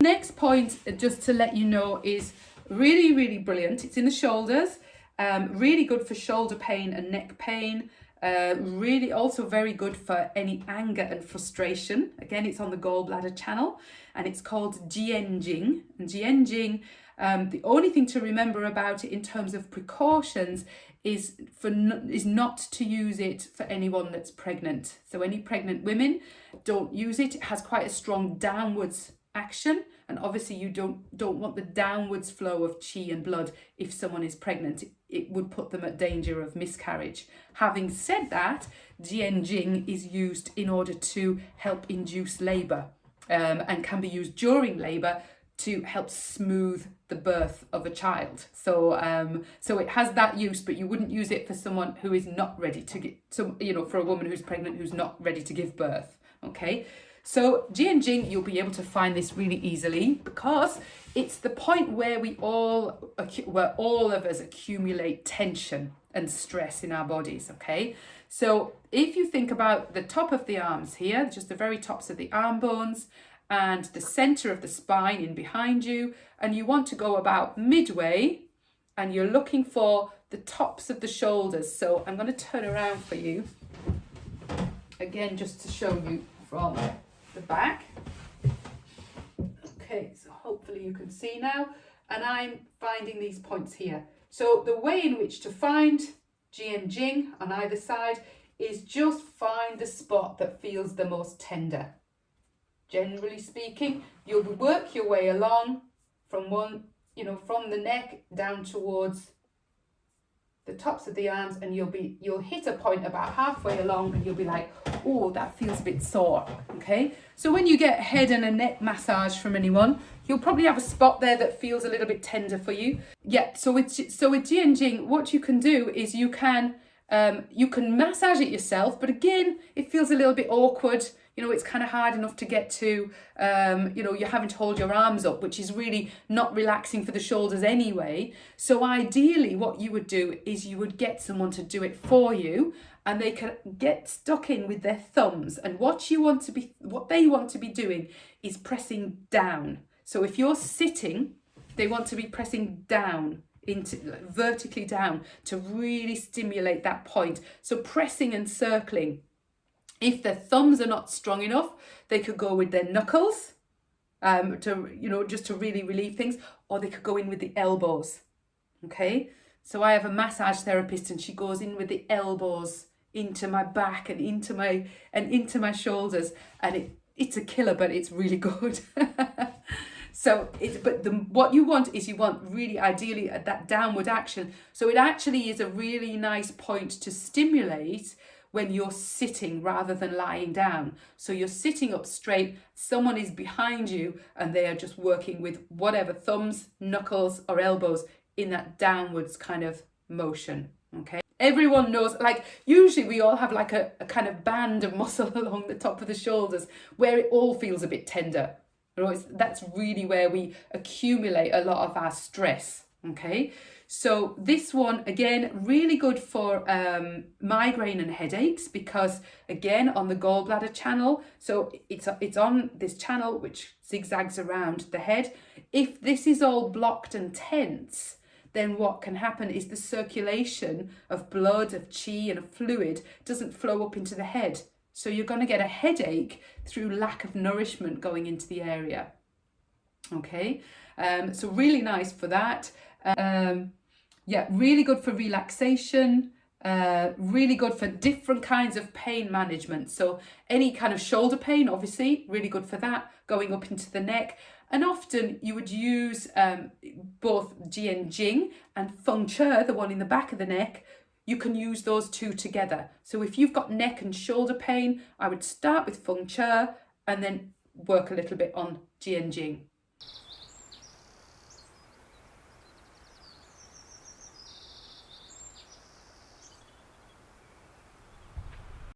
Next point, just to let you know, is really, really brilliant. It's in the shoulders, really good for shoulder pain and neck pain. Really also very good for any anger and frustration. Again, it's on the gallbladder channel, and it's called Jianjing. And Jianjing, the only thing to remember about it in terms of precautions is not to use it for anyone that's pregnant. So any pregnant women, don't use it. It has quite a strong downwards action, and obviously you don't want the downwards flow of qi and blood if someone is pregnant. It would put them at danger of miscarriage. Having said that, Jianjing is used in order to help induce labour, and can be used during labour to help smooth the birth of a child. So it has that use, but you wouldn't use it for someone who is not ready to get, so for a woman who's pregnant who's not ready to give birth. Okay. So Jianjing, you'll be able to find this really easily because it's the point where all of us accumulate tension and stress in our bodies, okay? So if you think about the top of the arms here, just the very tops of the arm bones and the center of the spine in behind you, and you want to go about midway, and you're looking for the tops of the shoulders. So I'm going to turn around for you, again, just to show you from the back. Okay, so hopefully you can see now, and I'm finding these points here. So the way in which to find Jianjing on either side is just find the spot that feels the most tender. Generally speaking, you'll work your way along from from the neck down towards the tops of the arms, and you'll hit a point about halfway along, and you'll be like, oh, that feels a bit sore. Okay, so when you get a head and a neck massage from anyone, you'll probably have a spot there that feels a little bit tender for you. Yeah, so with Jianjing, what you can do is you can massage it yourself, but again, it feels a little bit awkward. It's kind of hard enough to get to, you're having to hold your arms up, which is really not relaxing for the shoulders anyway. So ideally what you would do is you would get someone to do it for you, and they can get stuck in with their thumbs. And what they want to be doing is pressing down. So if you're sitting, they want to be pressing down, vertically down, to really stimulate that point. So pressing and circling. If their thumbs are not strong enough, they could go with their knuckles, just to really relieve things, or they could go in with the elbows. Okay, so I have a massage therapist, and she goes in with the elbows into my back and into my shoulders, and it's a killer, but it's really good. What you want is really ideally at that downward action. So it actually is a really nice point to stimulate when you're sitting rather than lying down. So you're sitting up straight, someone is behind you, and they are just working with whatever, thumbs, knuckles, or elbows in that downwards kind of motion. Okay. Everyone knows, usually we all have a kind of band of muscle along the top of the shoulders where it all feels a bit tender. That's really where we accumulate a lot of our stress. Okay. So this one, again, really good for migraine and headaches, because again, on the gallbladder channel, so it's on this channel which zigzags around the head. If this is all blocked and tense, then what can happen is the circulation of blood, of qi and of fluid doesn't flow up into the head. So you're going to get a headache through lack of nourishment going into the area. Okay, so really nice for that. Really good for relaxation, really good for different kinds of pain management. So any kind of shoulder pain, obviously, really good for that, going up into the neck. And often you would use both Jianjing and acupuncture, the one in the back of the neck. You can use those two together. So if you've got neck and shoulder pain, I would start with acupuncture and then work a little bit on Jianjing.